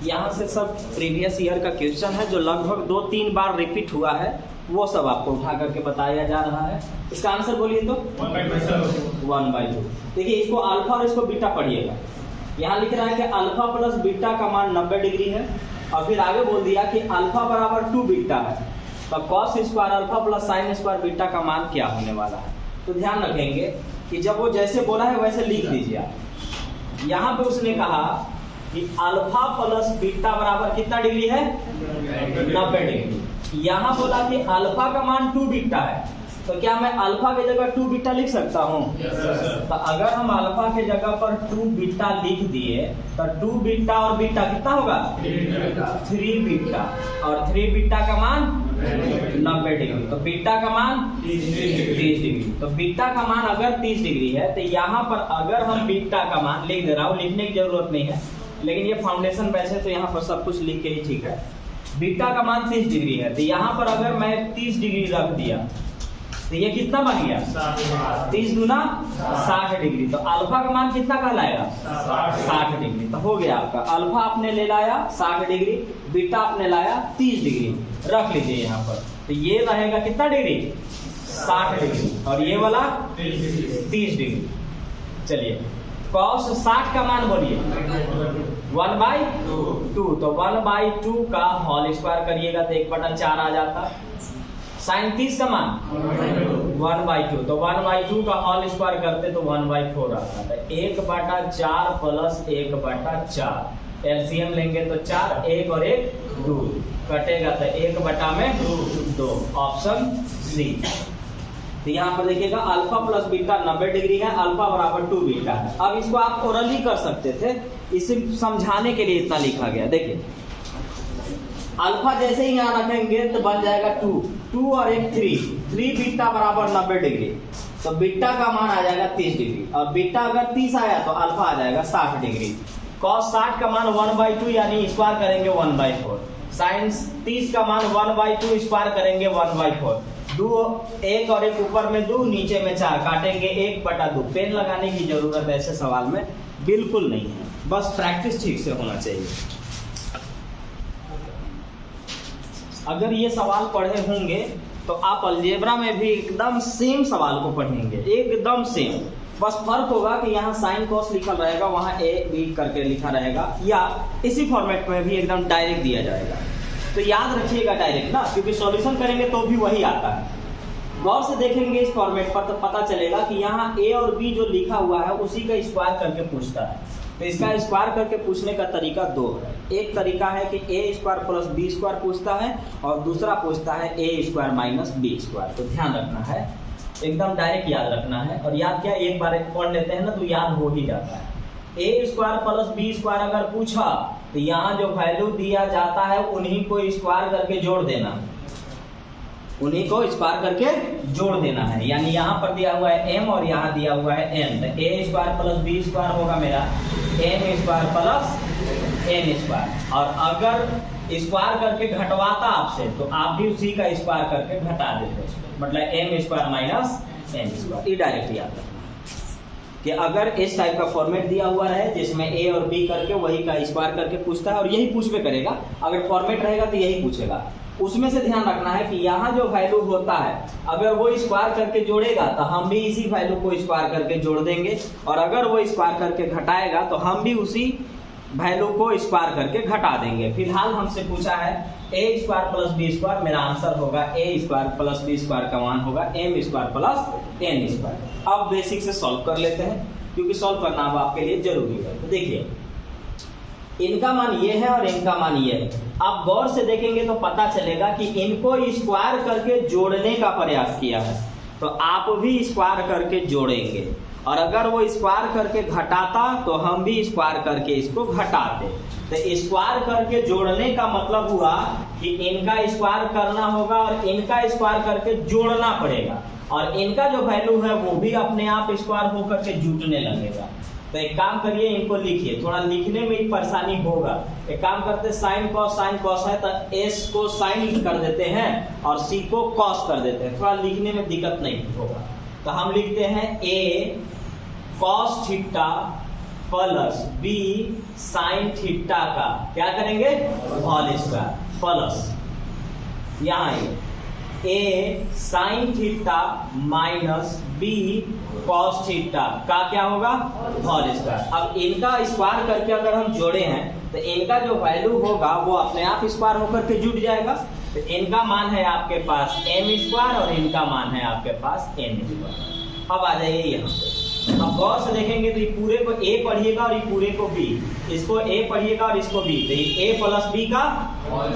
यहाँ से सब प्रीवियस ईयर का क्वेश्चन है जो लगभग 2-3 बार रिपीट हुआ है, वो सब आपको उठा करके बताया जा रहा है। इसका आंसर बोलिए तो 1/2। देखिए इसको अल्फा और इसको बीटा पढ़िएगा। यहाँ लिख रहा है कि अल्फा प्लस बीटा का मान 90 डिग्री है, और फिर आगे बोल दिया कि अल्फा बराबर 2 बीटा है, तो cos square alpha plus sine square beta का मान क्या होने वाला है। तो ध्यान रखेंगे कि जब वो जैसे बोला है वैसे लिख दीजिए आप। यहाँ पे उसने कहा कि अल्फा प्लस बीटा बराबर कितना डिग्री है, 90 डिग्री। यहाँ बोला कि अल्फा का मान 2 बीटा है, तो क्या मैं अल्फा की जगह 2 बीटा लिख सकता हूँ? तो अगर हम अल्फा के जगह पर 2 बीटा लिख दिए तो 2 बीटा और बीटा कितना होगा, 3 बीटा, और 3 बीटा का मान 90 डिग्री, तो बीटा का मान 30 डिग्री। तो बीटा का मान अगर 30 डिग्री है तो यहाँ पर अगर हम बीटा का मान लिख दे रहा हूँ, लिखने की जरूरत नहीं है, लेकिन ये फाउंडेशन बैच है तो यहाँ पर सब कुछ लिख के ही ठीक है। बीटा का मान 30 डिग्री है, तो यहाँ पर अगर मैं 30 डिग्री रख दिया तो ये कितना बन गया, 30 गुना 60 डिग्री। तो अल्फा का मान कितना कहलाएगा, 60 डिग्री। तो हो गया आपका, अल्फा आपने ले लाया 60 डिग्री, बीटा आपने लाया 30 डिग्री, रख लीजिए यहाँ पर। तो ये रहेगा कितना डिग्री, 60 डिग्री, और ये वाला 30 डिग्री। चलिए cos 60 का मान बोलिए 1/2, तो 1/2 का होल स्क्वायर करिएगा तो 1/4 आ जाता। साइन 30 का मान 1/2, तो 1/2 का होल स्क्वायर करते तो 1/4 आता था। 1/4 प्लस 1/4, एलसीएम लेंगे तो 4, 1 और 1 2, कटेगा तो 1/2, ऑप्शन सी। तो यहाँ पर देखिएगा अल्फा प्लस बीटा 90 डिग्री है, अल्फा बराबर 2 बीटा है। अब इसको आप ओरली कर सकते थे, इसे समझाने के लिए इतना लिखा गया। देखिए अल्फा जैसे ही यहाँ रखेंगे तो बन जाएगा 2 और 1 3 बीटा बराबर 90 डिग्री, तो बीटा का मान आ जाएगा 30 डिग्री, और बीटा अगर 30 आया तो अल्फा आ जाएगा 60 डिग्री। cos 60 का मान 1/2 यानी स्क्वायर करेंगे 1/4, साइन 30 का मान 1/2 स्क्वायर करेंगे 1/4, 1 और 1 ऊपर में 2 नीचे में 4, काटेंगे 1/2। पेन लगाने की जरूरत ऐसे सवाल में बिल्कुल नहीं है, बस प्रैक्टिस ठीक से होना चाहिए। अगर ये सवाल पढ़े होंगे तो आप अलजेब्रा में भी एकदम सेम सवाल को पढ़ेंगे, एकदम सेम। बस फर्क होगा कि यहाँ साइन कॉस लिखा रहेगा, वहाँ ए बी करके लिखा रहेगा, या इसी फॉर्मेट में भी एकदम डायरेक्ट दिया जाएगा। तो याद रखिएगा डायरेक्ट ना, क्योंकि सॉल्यूशन करेंगे तो भी वही आता है। गौर से देखेंगे इस फॉर्मेट पर तो पता चलेगा कि यहाँ ए और बी जो लिखा हुआ है उसी का स्क्वायर करके पूछता है। तो इसका स्क्वायर करके पूछने का तरीका 2 है। एक तरीका है कि ए स्क्वायर प्लस बी स्क्वायर पूछता है, और दूसरा पूछता है A square minus B square. तो ध्यान रखना है, एकदम डायरेक्ट याद रखना है। और याद क्या, एक बार पढ़ लेते हैं ना तो याद हो ही जाता है। A square plus B square अगर पूछा तो यहाँ जो वैल्यू दिया जाता है उन्हीं को स्क्वायर करके जोड़ देना, उन्हीं को स्क्वायर करके जोड़ देना है। यानी यहाँ पर दिया हुआ है m और यहाँ दिया हुआ है n, तो A square plus B square होगा मेरा m square plus n square. और अगर स्क्वायर करके घटवाता आपसे तो आप भी उसी का स्क्वायर करके घटा देते, मतलब m square minus n square. ये डायरेक्ट याद रखना कि अगर इस टाइप का फॉर्मेट दिया हुआ है जिसमें a और b करके वही का स्क्वायर करके पूछता है, और यही पूछ पे करेगा। अगर फॉर्मेट रहेगा तो यही पूछेगा। उसमें से ध्यान रखना है कि यहाँ जो वैल्यू होता है अगर वो स्क्वायर करके जोड़ेगा तो हम भी इसी वैल्यू को स्क्वायर करके जोड़ देंगे, और अगर वो स्क्वायर करके घटाएगा तो हम भी उसी वैल्यू को स्क्वायर करके घटा देंगे। फिलहाल हमसे पूछा है A square plus B square, मेरा आंसर होगा ए स्क्वायर प्लस बी स्क्वायर का मान होगा m square plus n square. अब बेसिक से सॉल्व कर लेते हैं, क्योंकि सॉल्व करना अब आपके लिए जरूरी है। तो देखिए इनका मान ये है और इनका मान ये है। आप गौर से देखेंगे तो पता चलेगा कि इनको स्क्वायर करके जोड़ने का प्रयास किया है, तो आप भी स्क्वायर करके जोड़ेंगे, और अगर वो स्क्वायर करके घटाता तो हम भी स्क्वायर करके इसको घटाते। तो स्क्वायर करके जोड़ने का मतलब हुआ कि इनका स्क्वायर करना होगा और इनका स्क्वायर करके जोड़ना पड़ेगा, और इनका जो वैल्यू है वो भी अपने आप स्क्वायर होकर के जुटने लगेगा। तो एक काम करिए, इनको लिखिए, थोड़ा लिखने में ही परेशानी होगा। एक काम करते हैं, साइन कॉस है तो s को साइन कर देते हैं और c को कॉस कर देते हैं, थोड़ा लिखने में दिक्कत नहीं होगा। तो हम लिखते हैं a cos theta plus B sine theta का क्या करेंगे होल स्क्वायर प्लस यहाँ A sine theta minus B cos theta का क्या होगा होल स्क्वायर। अब इनका स्क्वायर करके अगर हम जोड़े हैं तो इनका जो वैल्यू होगा वो अपने आप स्क्वायर होकर के जुड़ जाएगा। तो इनका मान है आपके पास एम स्क्वायर और इनका मान है आपके पास एन स्क्वायर। अब आ जाइए यहाँ पे, अब गौर से देखेंगे तो ये पूरे को ए पढ़िएगा और ये पूरे को बी, इसको ए पढ़िएगा और इसको बी, तो ये ए प्लस बी का होल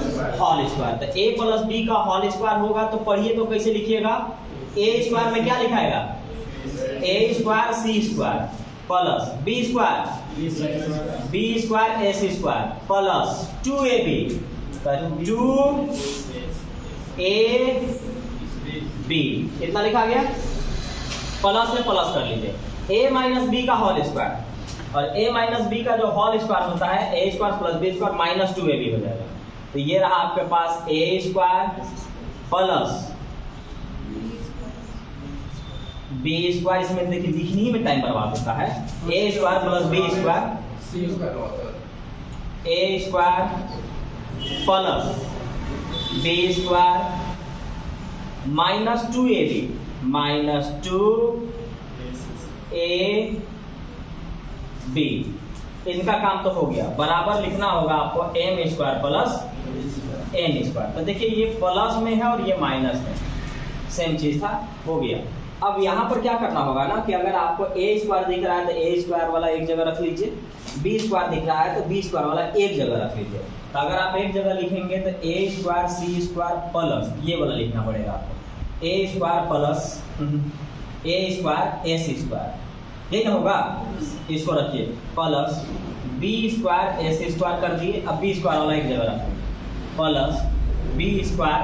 स्क्वायर। तो ए प्लस बी का होल स्क्वायर होगा तो पढ़िए तो कैसे लिखिएगा, ए स्क्वायर में क्या लिखाएगा A square C square plus B square S square plus 2ab, 2ab इतना लिखा गया। प्लस में प्लस कर लीजिए a माइनस बी का होल स्क्वायर, और a माइनस बी का जो होल स्क्वायर होता है a square plus B square minus 2ab हो जाएगा। तो ये रहा आपके पास a square plus B square, इसमें देखिए लिखने ही में टाइम बर्बाद होता है, a square plus B square a square plus B square minus 2ab minus 2ab, इनका काम तो हो गया। बराबर लिखना होगा आपको M square plus N square. तो देखिए ये प्लस में है और ये माइनस में, सेम चीज था, हो गया। अब यहाँ पर क्या करना होगा ना कि अगर आपको ए स्क्वायर दिख रहा है तो ए स्क्वायर वाला एक जगह रख लीजिए, बी स्क्वायर दिख रहा है तो बी स्क्वायर वाला एक जगह रख लीजिए। तो अगर आप एक जगह लिखेंगे तो A square C square plus ये वाला लिखना पड़ेगा आपको, A square plus A square S square, यही ना होगा। इसको रखिए plus B square S square कर दिए, अब बी स्क्वायर वाला एक जगह रखिए plus B square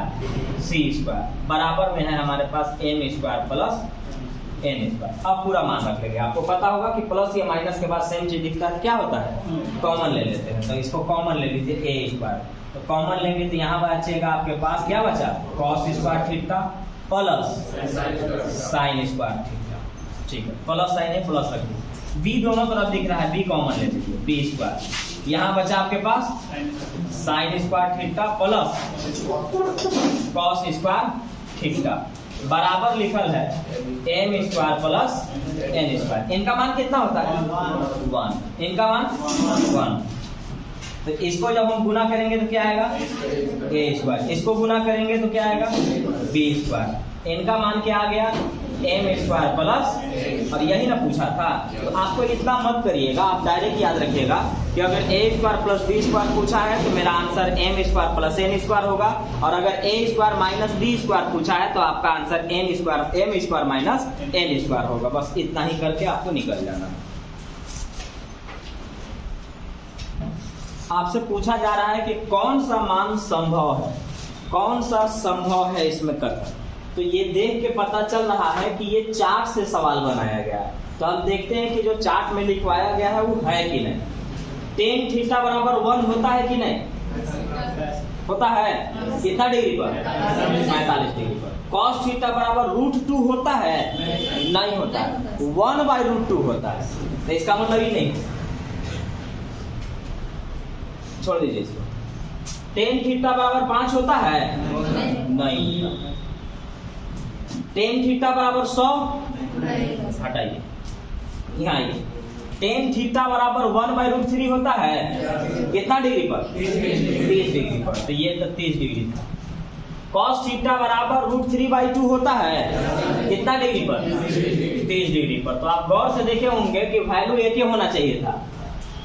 C square बराबर में है हमारे पास M square plus N square. अब पूरा मान रख लेंगे, आपको पता होगा कि प्लस या माइनस के बाद सेम चीज दिखता है, क्या होता है कॉमन ले लेते हैं। तो इसको कॉमन ले लीजिए ए स्क्वायर, तो कॉमन लेंगे तो यहाँ बचेगा आपके पास क्या बचा cos square theta plus sign square theta, ठीक है प्लस साइन है प्लस रख दीजिए। बी दोनों तरफ दिख रहा है, बी कॉमन ले लीजिए बी स्क्वायर, यहाँ बचा आपके पास sine square theta plus cos square theta बराबर लिखल है M square plus N square. इनका मान कितना होता है 1, इनका मान 1। तो इसको जब हम गुना करेंगे तो क्या आएगा ए स्क्वायर, इसको गुना करेंगे तो क्या आएगा बी स्क्वायर। इनका मान क्या आ गया एम स्क्वायर प्लस, और यही ना पूछा था। तो आपको इतना मत करिएगा, आप डायरेक्ट याद रखिएगा कि अगर A square plus B square पूछा है तो मेरा answer M square plus N square होगा, और अगर A square minus B square पूछा है तो आपका answer M square minus N square होगा। बस इतना ही करके आपको निकल जाना। आपसे पूछा जा रहा है कि कौन सा मान संभव है, कौन सा संभव है इसमें कथन। तो ये देख के पता चल रहा है कि ये चार्ट से सवाल बनाया गया है। तो हम देखते हैं कि जो चार्ट में लिखवाया गया है वो है कि नहीं। टेन थीटा बराबर 1 होता है कि नहीं, होता है कितना डिग्री पर 45 डिग्री पर। कॉस थीटा बराबर √2 होता है, नहीं होता है, 1/√2 होता है। तो इसका मतलब ही नहीं, छोड़ दीजिए इसको। टेन थीटा बराबर 5 होता है, नहीं। टेन थीटा बराबर 100, हटाइए यहाँ आइए। टेन थीटा बराबर 1/√3 होता है कितना डिग्री पर 30 डिग्री पर। तो ये तो 30 डिग्री था। कॉस थीटा बराबर √3/2 होता है कितना डिग्री पर 30 डिग्री पर। तो आप गौर से देखे होंगे कि वैल्यू एक ही होना चाहिए था।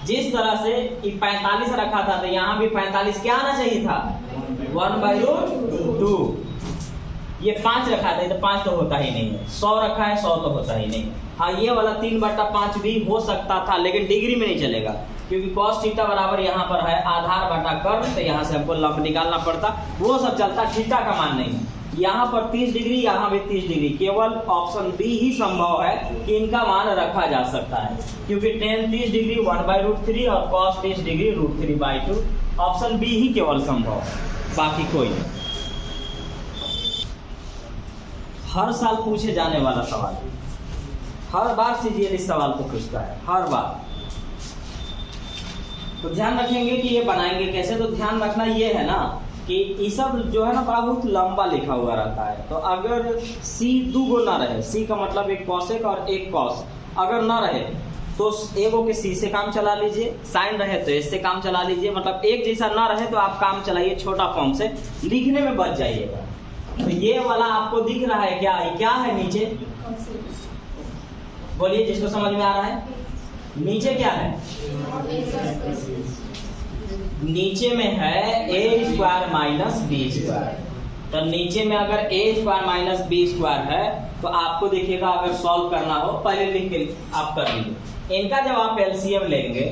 जिस तरह से 45 रखा था तो यहाँ भी 45 क्या आना चाहिए था 1/√2। ये 5 रखा था तो 5 तो होता ही नहीं है। 100 रखा है 100 तो होता ही नहीं। हाँ ये वाला 3/5 भी हो सकता था, लेकिन डिग्री में नहीं चलेगा, क्योंकि cos थीटा बराबर यहाँ पर है आधार बटा कर्ण, तो यहाँ से हमको लंब निकालना पड़ता, वो सब चलता, थीटा का मान नहीं है। यहाँ पर 30 डिग्री, यहाँ भी 30 डिग्री, केवल ऑप्शन बी ही संभव है कि इनका मान रखा जा सकता है, क्योंकि tan 30 डिग्री 1/√3 और cos 30 डिग्री √3/2। ऑप्शन बी ही केवल संभव है, बाकी कोई नहीं। हर साल पूछे जाने वाला सवाल, हर बार सीजीएल इस सवाल को पूछता है, हर बार। तो ध्यान रखेंगे कि ये बनाएंगे कैसे। तो ध्यान रखना ये है ना कि ये सब जो है ना बहुत लंबा लिखा हुआ रहता है। तो अगर सी दो गो ना रहे, सी का मतलब एक कॉसेक और एक कॉस अगर ना रहे तो एगो के सी से काम चला लीजिए, साइन रहे तो इससे काम चला लीजिए। मतलब एक जैसा ना रहे तो आप काम चलाइए छोटा फॉर्म से, लिखने में बच जाइएगा। तो ये वाला आपको दिख रहा है क्या है नीचे? बोलिए जिसको समझ में आ रहा है। नीचे क्या है? नीचे में है A square minus B square. तो नीचे में अगर A square minus B square है तो आपको देखिएगा अगर सॉल्व करना हो पहले लिख के आप कर लीजिए। इनका जब आप एलसीएम लेंगे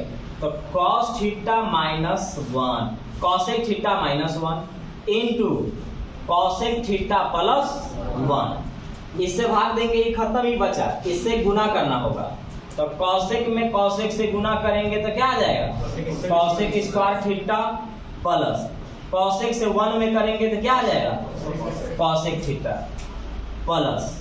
तो cos theta minus 1 cosec theta minus 1 into cosec theta plus 1, इससे भाग देंगे, ये खत्म ही बचा, इससे गुना करना होगा। तो cosec में cosec से गुना करेंगे तो क्या आ जाएगा? cosec square theta plus cosec से 1 में करेंगे तो क्या आ जाएगा? cosec थीटा प्लस,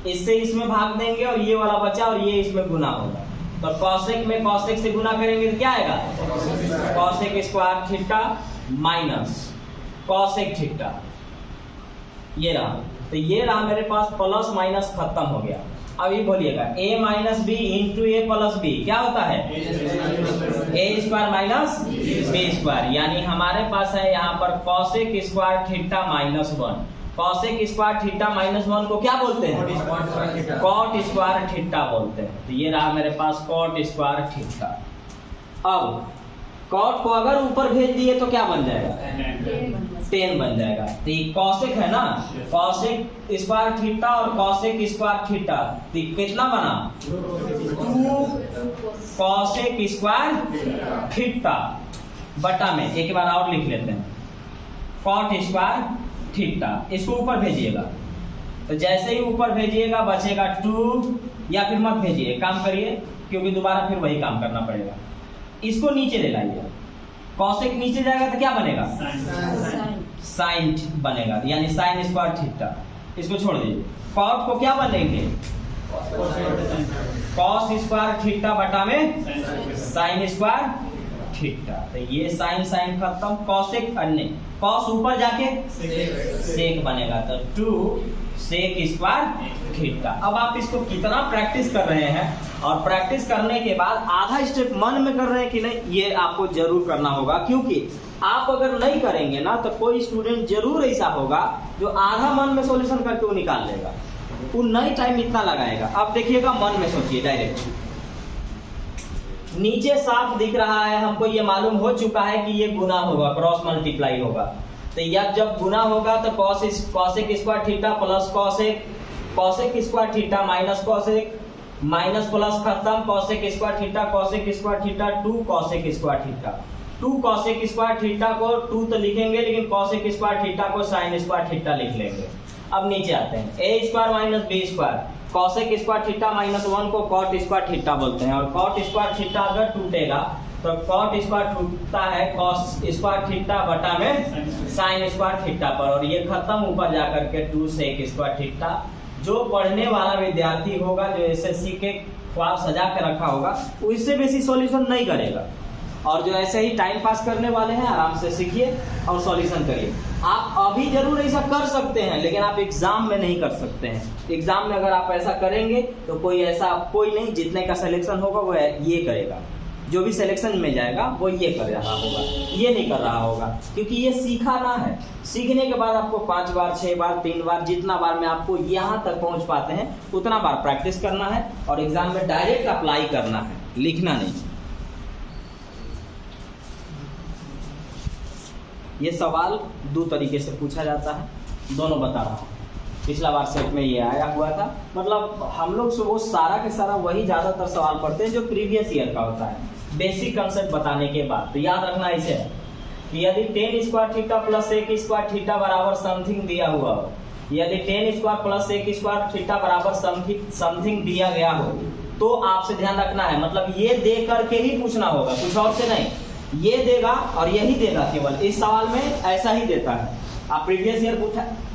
इससे इसमें भाग देंगे और ये वाला बचा और ये इसमें गुना होगा। तो cosec में cosec से गुना करेंगे तो क्या आएगा? cosec square theta minus cosec theta, ये रहा। तो ये रहा मेरे पास, प्लस माइनस खत्म हो गया। अब ये बोलिएगा a minus B into A plus B क्या होता है? A square minus B square, यानी हमारे पास है यहाँ पर cosec square theta minus 1। cosec square theta minus 1 को क्या बोलते हैं? cot स्क्वायर थीटा बोलते हैं। तो ये रहा मेरे पास cot स्क्वायर थीटा। अब cot को अगर ऊपर भेज दिए तो क्या बन जाएगा? 10 बन जाएगा। तो ये cosec है ना, cosec स्क्वायर थीटा और cosec स्क्वायर थीटा, तो कितना बना? 2 cosec स्क्वायर थीटा बटा में एक बार और लिख लेते हैं cot स्क्वायर थीटा, इसको ऊपर भेजिएगा। तो जैसे ही ऊपर भेजिएगा बचेगा 2, या फिर मत भेजिए, काम करिए क्योंकि दोबारा फिर वही काम करना पड़ेगा। इसको नीचे ले लाइए, cosec नीचे जाएगा तो क्या बनेगा? साइन बनेगा, यानी साइन स्क्वायर थीटा। इसको छोड़ दीजिए, cot को क्या बनेंगे? cos स्क्वायर थीटा बटा में साइन स्क्वायर थीटा। तो ये साइन साइन खत्म, cosec अन्य cos ऊपर जाके sec बनेगा, तो 2 sec स्क्वायर थीटा। अब आप इसको कितना प्रैक्टिस कर रहे हैं और प्रैक्टिस करने के बाद आधा स्टेप मन में कर रहे हैं कि नहीं, ये आपको जरूर करना होगा। क्योंकि आप अगर नहीं करेंगे ना तो कोई स्टूडेंट जरूर ऐसा होगा जो आधा मन में सॉल्यूशन करके वो निकाल लेगा, वो नहीं टाइम इतना लगाएगा। अब देखिएगा, मन में सोचिए डायरेक्ट, नीचे साफ दिख रहा है, हमको ये मालूम हो चुका है कि ये गुना होगा, क्रॉस मल्टीप्लाई होगा। तो यह जब गुना होगा तो cosec square theta plus cosec square theta minus cosec minus plus खत्म, cosec square theta 2 cosec square theta. 2 cosec square theta को 2 तो लिखेंगे, लेकिन cosec स्क्वायर थीटा को साइन स्क्वायर थीटा लिख लेंगे। अब नीचे आते हैं, a square minus B square, cosec square theta minus 1 को cot स्क्वायर थीटा बोलते हैं। और cot स्क्वायर थीटा अगर टूटेगा तो cot स्क्वायर टूटता है cos स्क्वायर थीटा बटा में साइन स्क्वायर थीटा पर, और ये खत्म ऊपर जाकर के 2 sec स्क्वायर थीटा। जो पढ़ने वाला विद्यार्थी होगा, जो एसएससी के ख्वाब सजा के रखा होगा, वो इससे बेसी सॉल्यूशन नहीं करेगा। और जो ऐसे ही टाइम पास करने वाले हैं, आराम से सीखिए और सॉल्यूशन करिए। आप अभी जरूर ऐसा कर सकते हैं, लेकिन आप एग्जाम में नहीं कर सकते हैं। एग्जाम में अगर आप ऐसा करेंगे तो कोई नहीं, जितने का सिलेक्शन होगा वो ये करेगा, जो भी सिलेक्शन में जाएगा वो ये कर रहा होगा, ये नहीं कर रहा होगा। क्योंकि ये सीखा ना है, सीखने के बाद आपको 5 बार 6 बार 3 बार जितना बार में आपको यहाँ तक पहुँच पाते हैं उतना बार प्रैक्टिस करना है और एग्जाम में डायरेक्ट अप्लाई करना है, लिखना नहीं। ये सवाल 2 तरीके से पूछा जाता है, दोनों बता रहा हूँ। पिछला बार सेट में ये आया हुआ था, मतलब हम लोग वो सारा के सारा वही ज़्यादातर सवाल पढ़ते हैं जो प्रीवियस ईयर का होता है, बेसिक कंसेप्ट बताने के बाद। तो याद रखना इसे कि यदि 10 square theta plus 1 square theta बराबर समथिंग दिया हुआ हो, यदि 10 स्क्वायर प्लस 1 स्क्वायर थीटा बराबर समथिंग दिया गया हो, तो आपसे ध्यान रखना है, मतलब ये दे करके ही पूछना होगा, कुछ और से नहीं। ये देगा और यही देगा, केवल इस सवाल में ऐसा ही देता है। आप प्रीवियस ईयर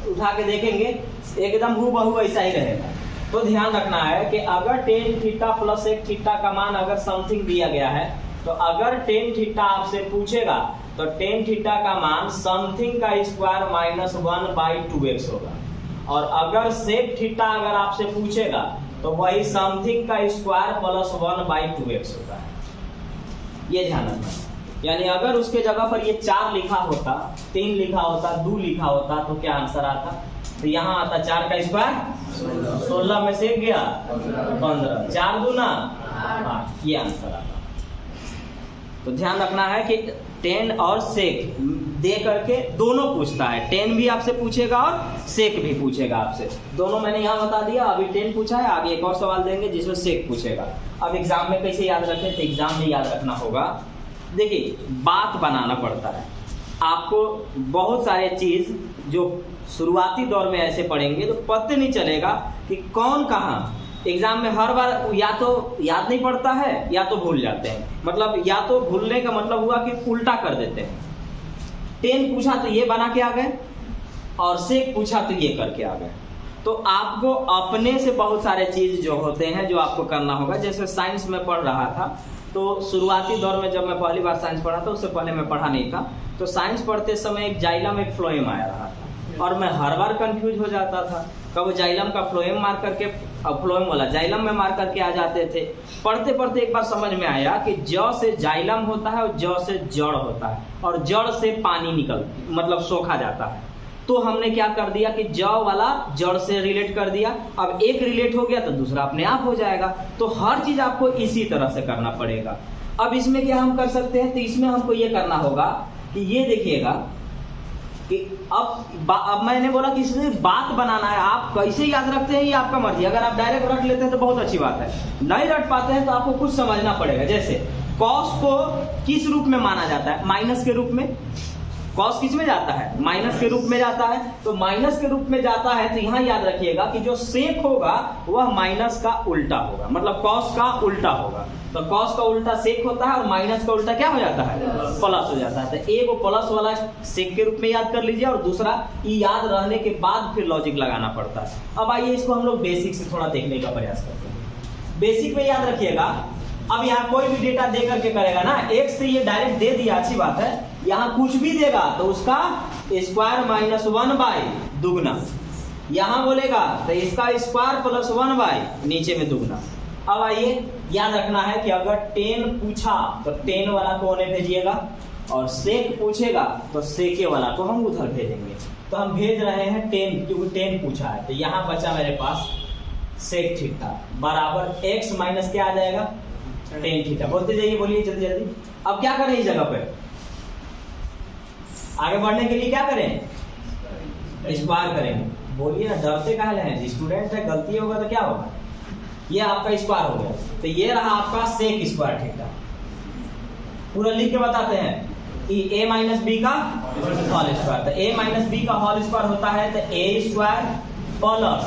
उठा के देखेंगे, एकदम हूबहू ऐसा ही रहेगा। तो ध्यान रखना है कि अगर 10 थीटा प्लस 1 थीटा का मान अगर समथिंग दिया गया है तो अगर टेन थीटा आपसे पूछेगा तो टेन थीटा का मान समथिंग का स्क्वायर माइनस 1/2x होगा, और अगर सेक थीटा अगर आपसे पूछेगा तो वही समथिंग का स्क्वायर प्लस 1/2x होता है। ये ध्यान रखना, यानी अगर उसके जगह पर ये 4 लिखा होता, 3 लिखा होता, 2 लिखा होता तो क्या आंसर आता? तो यहाँ आता 4 का स्क्वायर 16 में से गया 15, 4 दूना 8, ये आंसर आता। तो ध्यान रखना है कि टेन और सेक दे करके दोनों पूछता है, टेन भी आपसे पूछेगा और सेक भी पूछेगा आपसे, दोनों मैंने यहाँ बता दिया। अभी टेन पूछा है, आगे एक और सवाल देंगे जिसमें सेक पूछेगा। अब एग्जाम में कैसे याद रखें? तो एग्जाम में याद रखना होगा, देखिए बात बनाना पड़ता है आपको। बहुत सारे चीज जो शुरुआती दौर में ऐसे पढ़ेंगे तो पता नहीं चलेगा कि कौन कहाँ। एग्जाम में हर बार या तो याद नहीं पड़ता है या तो भूल जाते हैं, मतलब या तो भूलने का मतलब हुआ कि उल्टा कर देते हैं। टेन पूछा तो ये बना के आ गए और सेक पूछा तो ये करके आ गए। तो आपको अपने से बहुत सारे चीज जो होते हैं जो आपको करना होगा। जैसे साइंस में पढ़ रहा था तो शुरुआती दौर में जब मैं पहली बार साइंस पढ़ा था, उससे पहले मैं पढ़ा नहीं था, तो साइंस पढ़ते समय एक जाइलम एक फ्लोएम आया रहा था और मैं हर बार कंफ्यूज हो जाता था। कब जाइलम का फ्लोएम मार करके, फ्लोएम वाला जाइलम में मार करके आ जाते थे। पढ़ते पढ़ते एक बार समझ में आया कि ज से जाइलम होता है और ज से जड़ होता है, और जड़ से पानी निकल मतलब सोखा जाता है। तो हमने क्या कर दिया कि ज वाला जड़ से रिलेट कर दिया। अब एक रिलेट हो गया तो दूसरा अपने आप हो जाएगा। तो हर चीज आपको इसी तरह से करना पड़ेगा। अब इसमें क्या हम कर सकते हैं? तो इसमें हमको ये करना होगा कि ये देखिएगा कि अब मैंने बोला कि इसमें बात बनाना है। आप कैसे याद रखते हैं ये आपका मर्जी। अगर आप डायरेक्ट रख लेते हैं तो बहुत अच्छी बात है, नहीं रट पाते हैं तो आपको कुछ समझना पड़ेगा। जैसे कॉस को किस रूप में माना जाता है? माइनस के रूप में। कॉस किस में जाता है? माइनस के रूप में जाता है। तो माइनस के रूप में जाता है तो यहाँ याद रखिएगा कि जो सेक होगा वह माइनस का उल्टा होगा, मतलब कॉस का उल्टा होगा। तो कॉस का उल्टा सेक होता है और माइनस का उल्टा क्या हो जाता है? प्लस हो जाता है। तो एक प्लस वाला सेक के रूप में याद कर लीजिए, और दूसरा ये याद रहने के बाद फिर लॉजिक लगाना पड़ता है। अब आइए इसको हम लोग बेसिक से थोड़ा देखने का प्रयास करते हैं। बेसिक में याद रखिएगा, अब यहाँ कोई भी डेटा दे करके करेगा ना, एक से ये डायरेक्ट दे दिया, अच्छी बात है। यहाँ कुछ भी देगा तो उसका स्क्वायर माइनस 1 दुगना, यहाँ बोलेगा तो इसका स्क्वायर प्लस 1 नीचे में दुगना। अब आइए याद रखना है कि अगर टेन पूछा तो टेन वाला को उन्हें भेजिएगा, और सेक पूछेगा तो सेके वाला को हम उधर भेजेंगे। तो हम भेज रहे हैं टेन, क्योंकि टेन पूछा है। तो यहाँ बचा मेरे पास सेक थीटा बराबर एक्स माइनस क्या आ जाएगा? Tan theta. बोलते जाइए, बोलिए जल्दी जल्दी। अब क्या करें इस जगह पे? आगे बढ़ने के लिए क्या करें? स्क्वायर करेंगे। बोलिए ना, डरते काहे हैं? स्टूडेंट है, गलती होगा तो क्या होगा? ये आपका स्क्वायर हो गया, तो ये रहा आपका सेक स्क्वायर थीटा। पूरा लिख के बताते हैं कि a माइनस बी का होल स्क्वायर। तो a माइनस बी का होल स्क्वायर होता है तो a square plus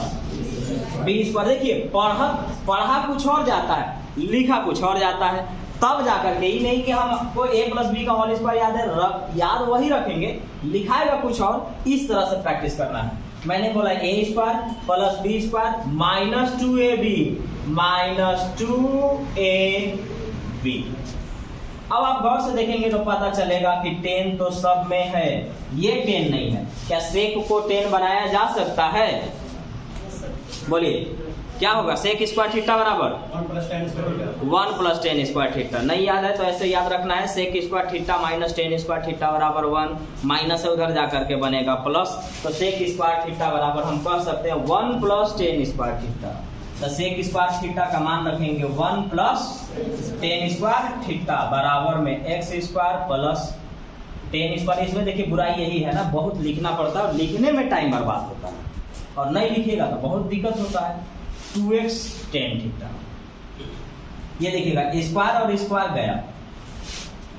B square. देखिए पढ़ा कुछ और जाता है, लिखा कुछ और जाता है, तब जाकर के ही नहीं कि हमको a प्लस बी का होल स्क्वायर याद है, याद वही रखेंगे, लिखाएगा कुछ और। इस तरह से प्रैक्टिस करना है। मैंने बोला a square plus B square minus 2ab minus 2ab। अब आप गौर से देखेंगे तो पता चलेगा कि 10 तो सब में है, ये 10 नहीं है। क्या सेक को 10 बनाया जा सकता है? बोलिए क्या होगा? सेक स्क्वायर थीटा बराबर 1 प्लस 10 स्क्वायर थीटा। नहीं याद है तो ऐसे याद रखना है, sec square theta minus 10 square theta बराबर 1, माइनस है उधर जाकर के बनेगा प्लस। तो सेक स्क्वायर थीटा बराबर हम कह सकते हैं 1 प्लस 10 स्क्वायर थीटा। तो सेक स्क्वायर थीटा का मान रखेंगे 1 प्लस 10 स्क्वायर थीटा बराबर में एक्स स्क्वायर प्लस 10 स्क्वायर। इसमें देखिए बुराई यही है ना, बहुत लिखना पड़ता है और लिखने में टाइम बर्बाद होता है, और नहीं लिखिएगा तो बहुत दिक्कत होता है। 2x tan थीटा, ये देखिएगा स्क्वायर और स्क्वायर गया,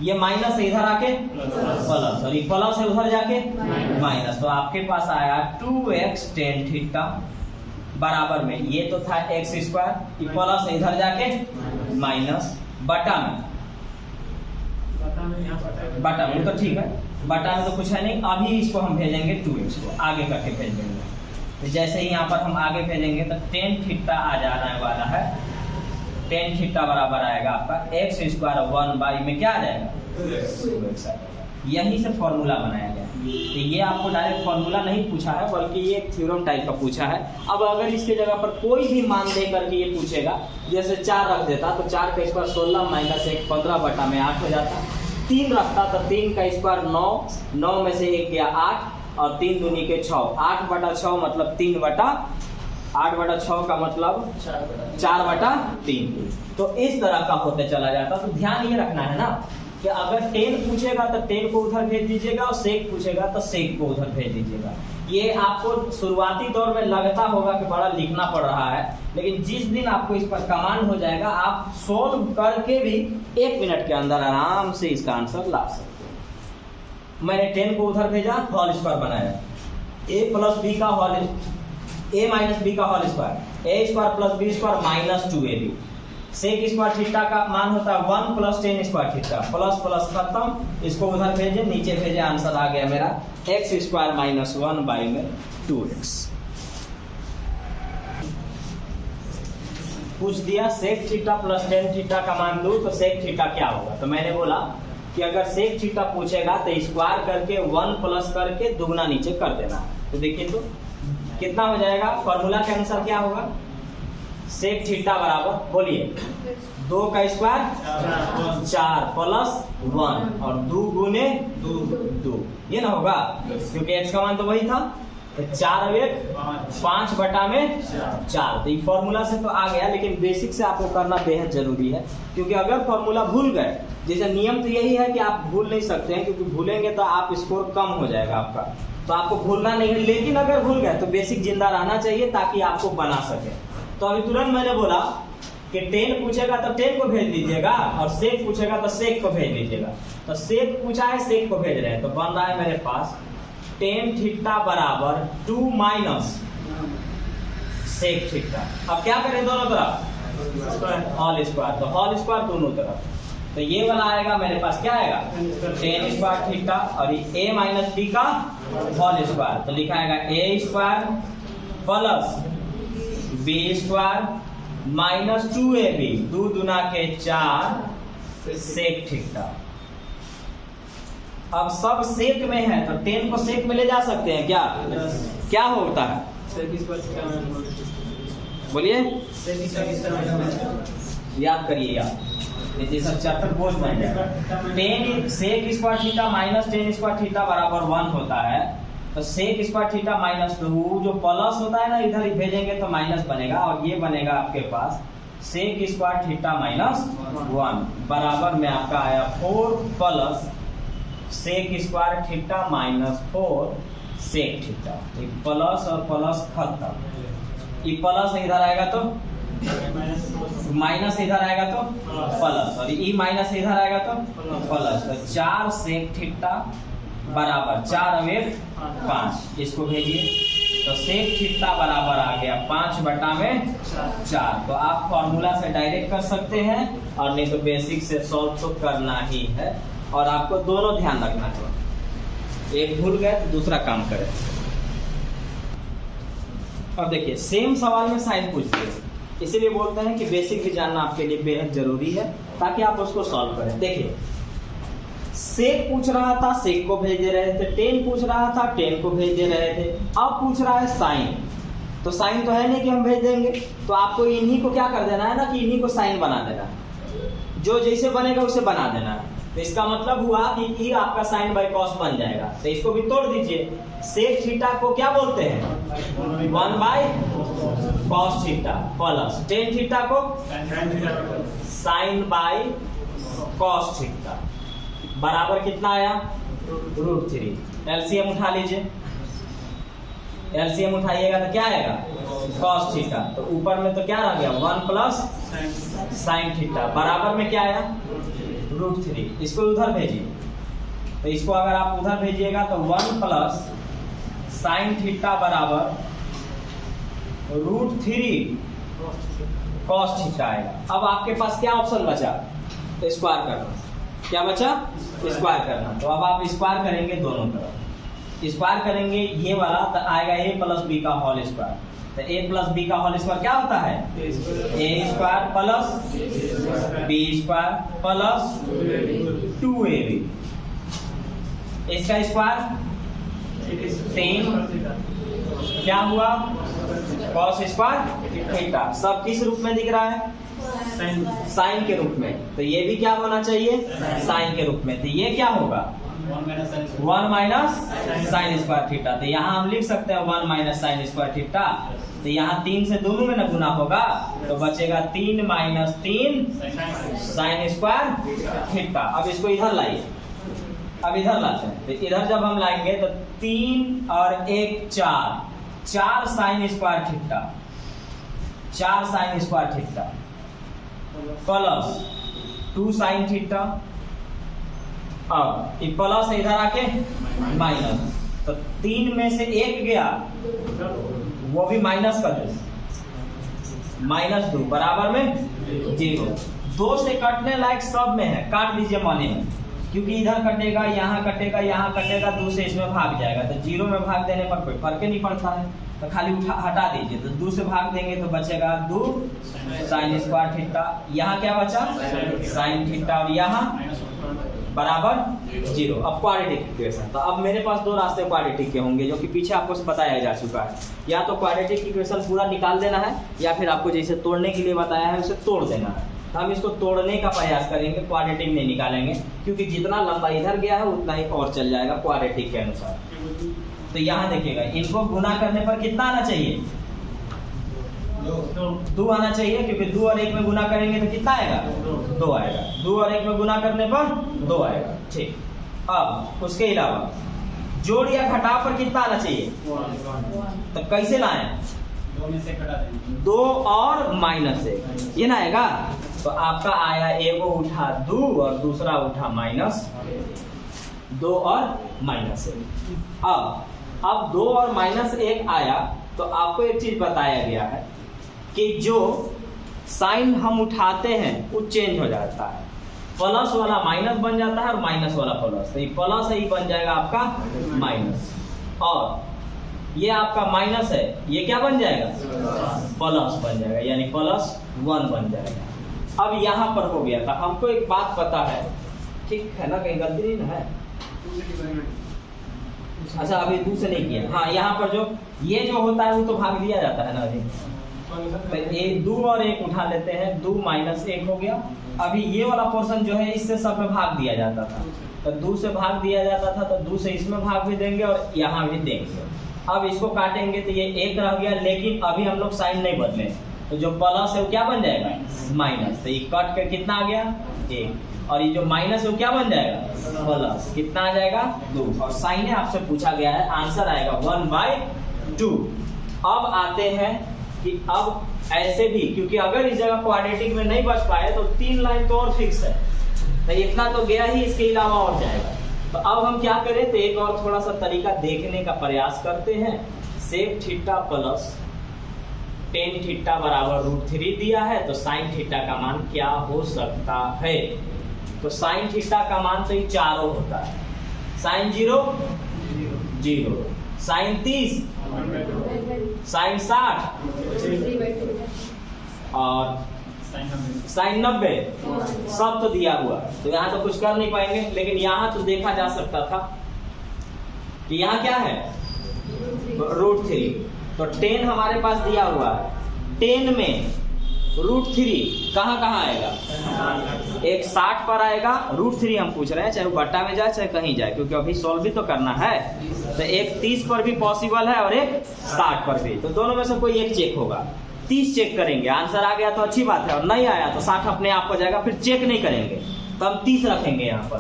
ये माइनस से इधर आके प्लस, और ये प्लस है उधर जाके माइनस। तो आपके पास आया 2x tan थीटा बराबर में, ये तो था x स्क्वायर, ये प्लस है इधर जाके माइनस, बटा में तो ठीक है, बटा में तो कुछ है नहीं। अभी इसको हम भेजेंगे 2x को, आगे करके भेज देंगे। तो जैसे ही यहाँ पर हम आगे भेजेंगे तो tan थीटा आ जाने वाला है टेन थीटा बराबर आएगा आपका एक्स स्क्वायर 1 बाई में क्या आ जाएगा 2x आ जाएगा। यहीं से फॉर्मूला बनाया गया। तो ये आपको डायरेक्ट फॉर्मूला नहीं पूछा है, बल्कि ये एक थ्योरम टाइप का पूछा है। अब अगर इसके जगह पर कोई भी मान दे करके ये पूछेगा, जैसे 4 रख देता तो 4 का स्क्वायर 16 माइनस 1 15 बटा में 8 हो जाता। 3 रखता तो 3 का स्क्वायर 9, 9 में से 1 गया 8 और 3 दूनी के 6, 8 बटा 6 मतलब 3 बटा 8 बटा 6 का मतलब 4 बटा 3। तो इस तरह का होते चला जाता। तो ध्यान ये रखना है ना कि अगर 10 पूछेगा तो 10 को उधर भेज दीजिएगा और सेक पूछेगा तो सेक को उधर भेज दीजिएगा। ये आपको शुरुआती दौर में लगता होगा कि बड़ा लिखना पड़ रहा है, लेकिन जिस दिन आपको इस पर कमांड हो जाएगा आप सोल्व करके भी 1 मिनट के अंदर आराम से इसका आंसर ला सकते हैं। मैंने 10 को उधर भेजा, होल स्क्वायर बनाया, a प्लस बी का होल a माइनस बी का whole square, a square plus B square minus 2ab। Sec square theta का मान होता है 1 plus 10 square theta, plus plus खत्म, इसको उधर भेजे, नीचे भेजे, आंसर आ गया मेरा एक्स स्क्वायर माइनस 1 बाई में 2x। पूछ दिया sec theta plus tan theta का मान दो तो सेक थीटा क्या होगा। तो मैंने बोला कि अगर सेक थीटा पूछेगा तो स्क्वायर करके 1 प्लस करके दुगना नीचे कर देना। तो देखिए तो कितना हो जाएगा, फॉर्मूला के अनुसार क्या होगा, सेक थीटा बराबर बोलिए 2 का स्क्वायर 4 प्लस 1 और 2 गुने 2 ये ना होगा, क्योंकि x का मान तो वही था। तो 4 और 1 5 बटा में 4। तो ये फॉर्मूला से तो आ गया, लेकिन बेसिक से आपको करना बेहद जरूरी है, क्योंकि अगर फॉर्मूला भूल गए, जैसे नियम तो यही है कि आप भूल नहीं सकते हैं, क्योंकि भूलेंगे तो आप स्कोर कम हो जाएगा आपका, तो आपको भूलना नहीं है। लेकिन अगर भूल गए तो बेसिक जिंदा रहना चाहिए ताकि आपको बना सके। तो अभी तुरंत मैंने बोला कि 10 पूछेगा तो 10 को भेज दीजिएगा और सेक पूछेगा तो सेक को भेज दीजिएगा। तो सेक पूछा है, सेक को भेज रहे हैं, तो बन रहा है मेरे पास टेन थीटा बराबर 2 माइनस सेक थीटा। अब क्या करें दोनों तरफ होल स्क्वायर, तो होल स्क्वायर दोनों तरफ। तो ये वाला आएगा मेरे पास, क्या आएगा टेन स्क्वायर थीटा और ये a माइनस बी का होल स्क्वायर। तो लिखा आएगा a square plus B square minus 2ab, 2 दुना के 4 सेक थीटा। अब सब सेक में है तो 10 को सेक में ले जा सकते हैं क्या? क्या होता है बोलिए, याद करिए यार, ये सब चैप्टर बोझ बन जाएगा। 10 sec square theta minus 10 square theta बराबर 1 होता है। तो सेक स्क्वायर थीटा माइनस 2 जो प्लस होता है ना, इधर ही भेजेंगे तो माइनस बनेगा और ये बनेगा आपके पास सेक स्क्वायर थीटा माइनस 1 बराबर में आपका आया 4 plus sec square theta minus 4 sec theta. Plus और प्लस खत्म, ये प्लस इधर आएगा तो माइनस, इधर आएगा तो प्लस, और ये माइनस इधर आएगा तो प्लस। तो 4 सेक थीटा बराबर 4 और 1 5, इसको भेजिए तो सेक थीटा बराबर आ गया 5 बटा में 4। तो आप फॉर्मूला से डायरेक्ट कर सकते हैं और नहीं तो बेसिक से सॉल्व तो करना ही है। और आपको दोनों ध्यान रखना है, एक भूल गए तो दूसरा काम करें। अब देखिए सेम सवाल में साइन पूछते हैं, इसीलिए बोलते हैं कि बेसिक भी जानना आपके लिए बेहद जरूरी है ताकि आप उसको सॉल्व करें। देखिए सेक पूछ रहा था, सेक को भेज दे रहे थे, 10 पूछ रहा था, 10 को भेज दे रहे थे। अब पूछ रहा है साइन, तो साइन तो है नहीं कि हम भेज देंगे, तो आपको इन्हीं को क्या कर देना है ना कि इन्हीं को साइन बना देना है, जो जैसे बनेगा उसे बना देना है। तो इसका मतलब हुआ कि ई आपका साइन बाई कॉस बन जाएगा। तो इसको भी तोड़ दीजिए, सेक थीटा को क्या बोलते हैं 1 by cos theta plus tan theta को साइन बाई कॉस थीटा बराबर कितना आया √3। एलसीएम उठा लीजिए, एलसीएम उठाइएगा तो क्या आएगा कॉस थीटा। तो ऊपर में तो क्या रह गया 1 प्लस साइन थीटा बराबर में क्या आया √3। इसको उधर भेजिए, तो इसको अगर आप उधर भेजिएगा तो 1 प्लस साइन थीटा बराबर √3 कॉस थीटा आएगा। अब आपके पास क्या ऑप्शन बचा, स्क्वायर करना। क्या बचा स्क्वायर करना। तो अब आप स्क्वायर करेंगे दोनों तरफ, स्क्वायर करेंगे ये वाला तो आएगा a प्लस बी का होल स्क्वायर तो a प्लस बी का होल स्क्वायर क्या होता है? a square plus b square plus 2ab, इसका स्क्वायर 3 क्या हुआ? cos square theta. सब किस रूप में दिख रहा है? साइन के रूप में। तो ये भी क्या होना चाहिए? साइन के रूप में। तो ये क्या होगा? 1 माइनस साइन स्क्वायर थीटा। तो यहाँ हम लिख सकते हैं 1 माइनस साइन स्क्वायर थीटा। तो यहाँ 3 से दोनों में ना गुना होगा, तो बचेगा 3 माइनस 3 साइन स्क्वायर थीटा। अब इसको इधर लाइए, अब इधर लाते हैं। तो इधर जब हम लाएंगे तो 3 और 1 4 sign square theta, 4 sign square theta plus 2 sine theta. अब ये प्लस इधर आके माइनस, तो 3 में से 1 गया, वो भी माइनस कर दे, -2 बराबर में 0। 2 से कटने लायक सब में है, काट दीजिए माने में, क्योंकि इधर कटेगा, यहाँ कटेगा, यहाँ कटेगा, 2 से इसमें भाग जाएगा। तो 0 में भाग देने पर कोई फर्क नहीं पड़ता है, तो खाली हटा दीजिए। तो 2 से भाग देंगे तो बचेगा 2 साइन स्क्वायर थीटा। यहाँ क्या बचा? साइन थीटा, और यहाँ बराबर 0। अब क्वाड्रेटिक इक्वेशन, तो अब मेरे पास 2 रास्ते क्वाड्रेटिक के होंगे, जो कि पीछे आपको बताया जा चुका है। या तो क्वाड्रेटिक इक्वेशन पूरा निकाल देना है, या फिर आपको जैसे तोड़ने के लिए बताया है उसे तोड़ देना है। तो हम इसको तोड़ने का प्रयास करेंगे, क्वाड्रेटिक नहीं निकालेंगे, क्योंकि जितना लंबा इधर गया है उतना ही और चल जाएगा क्वाड्रेटिक के अनुसार। तो यहाँ देखिएगा, इनको गुना करने पर कितना आना चाहिए? 2 आना चाहिए, क्योंकि 2 और 1 में गुना करेंगे तो कितना आएगा? 2 आएगा। 2 और 1 में गुना करने पर 2 आएगा। ठीक, अब उसके अलावा जोड़ या घटाव पर कितना आना चाहिए? तो कैसे लाएं? 2 और -1, ये ना आएगा। तो आपका आया, एगो उठा 2 और दूसरा उठा -2 और -1। अब 2 और -1 आया, तो आपको एक चीज बताया गया है कि जो साइन हम उठाते हैं वो चेंज हो जाता है। प्लस वाला माइनस बन जाता है और माइनस वाला प्लस। तो ये प्लस ही बन जाएगा आपका माइनस, और ये आपका माइनस है, ये क्या बन जाएगा? प्लस बन जाएगा, यानी +1 बन जाएगा। अब यहाँ पर हो गया था। हमको एक बात पता है, ठीक है ना, कहीं गलती नहीं ना है? अच्छा, अभी 2 से नहीं किया। हाँ, यहाँ पर जो ये जो होता है वो तो भाग दिया जाता है ना अभी। तो ये 2 और 1 उठा लेते हैं, 2 -1 हो गया। अभी ये वाला पोर्शन जो है इससे सब में भाग दिया जाता था, तो 2 से भाग दिया जाता था, तो 2 से इसमें भाग भी देंगे और यहाँ भी देंगे। अब इसको काटेंगे तो ये 1 रह गया, लेकिन अभी हम लोग साइन नहीं बदले, तो जो प्लस है वो क्या बन जाएगा? माइनस। तो ये कट कर कितना आ गया? 1, और ये जो माइनस है वो क्या बन जाएगा? प्लस। कितना आ जाएगा? 2। और साइन आपसे पूछा गया है, आंसर आएगा 1/2। अब आते हैं कि अब ऐसे भी, क्योंकि अगर इस जगह क्वाड्रेटिक में नहीं बच पाए तो 3 लाइन तो और फिक्स है, तो इतना तो गया ही, इसके अलावा और जाएगा। तो अब हम क्या करें, तो एक और थोड़ा सा तरीका देखने का प्रयास करते हैं। Sec theta plus tan theta बराबर √3 दिया है, तो साइन थीटा का मान क्या हो सकता है? तो साइन थीटा का मान तो ये चारों होता है। साइन 0 0, साइन 30, साइन 60 और साइन 90, सब तो दिया हुआ। तो यहाँ तो कुछ कर नहीं पाएंगे, लेकिन यहाँ तो देखा जा सकता था कि यहाँ क्या है? √3। तो 10 हमारे पास दिया हुआ है, 10 में √3 कहाँ कहाँ आएगा? एक 60 पर आएगा। √3 हम पूछ रहे हैं, चाहे वो बट्टा में जाए चाहे कहीं जाए, क्योंकि अभी सॉल्व भी तो करना है। तो एक 30 पर भी पॉसिबल है और एक 60 पर भी, तो दोनों में से कोई एक चेक होगा। 30 चेक करेंगे, आंसर आ गया तो अच्छी बात है, और नहीं आया तो 60 अपने आप हो जाएगा, फिर चेक नहीं करेंगे। तो हम 30 रखेंगे यहाँ पर,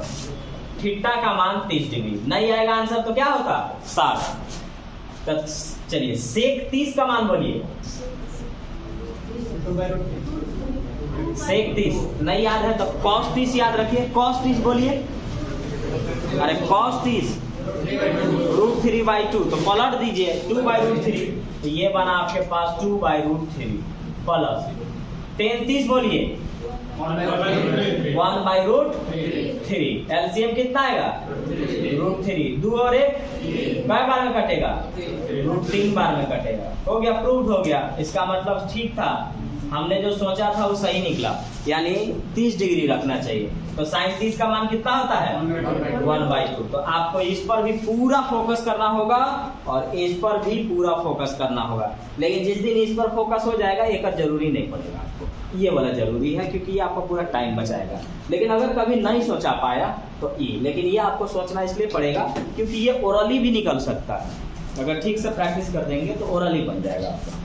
थीटा का मान 30 डिग्री। नहीं आएगा आंसर तो क्या होता? 60। तो चलिए सेक 30 का मान बोलिए। सेक 30 नहीं याद है तो cos 30 याद रखिए। cos 30 बोलिए। अरे cos 30 √3/2, तो पलट दीजिए 2/√3, तो ये बना आपके पास 2/√3 प्लस tan 30 बोलिए 1/√3। एलसीएम कितना आएगा? √3, 2 और 1 कै बार में कटेगा? √3 बार में कटेगा। हो गया, प्रूव हो गया। इसका मतलब ठीक था, हमने जो सोचा था वो सही निकला, यानी 30 डिग्री रखना चाहिए। तो sin 30 का मान कितना होता है? 1/2। तो आपको इस पर भी पूरा फोकस करना होगा और इस पर भी पूरा फोकस करना होगा। लेकिन जिस दिन इस पर फोकस हो जाएगा एक जरूरी नहीं पड़ेगा आपको, ये वाला जरूरी है क्योंकि ये आपका पूरा टाइम बचाएगा। लेकिन अगर कभी नहीं सोचा पाया तो ये, लेकिन ये आपको सोचना इसलिए पड़ेगा क्योंकि ये ओरली भी निकल सकता है। अगर ठीक से प्रैक्टिस कर देंगे तो ओरली बन जाएगा आपका।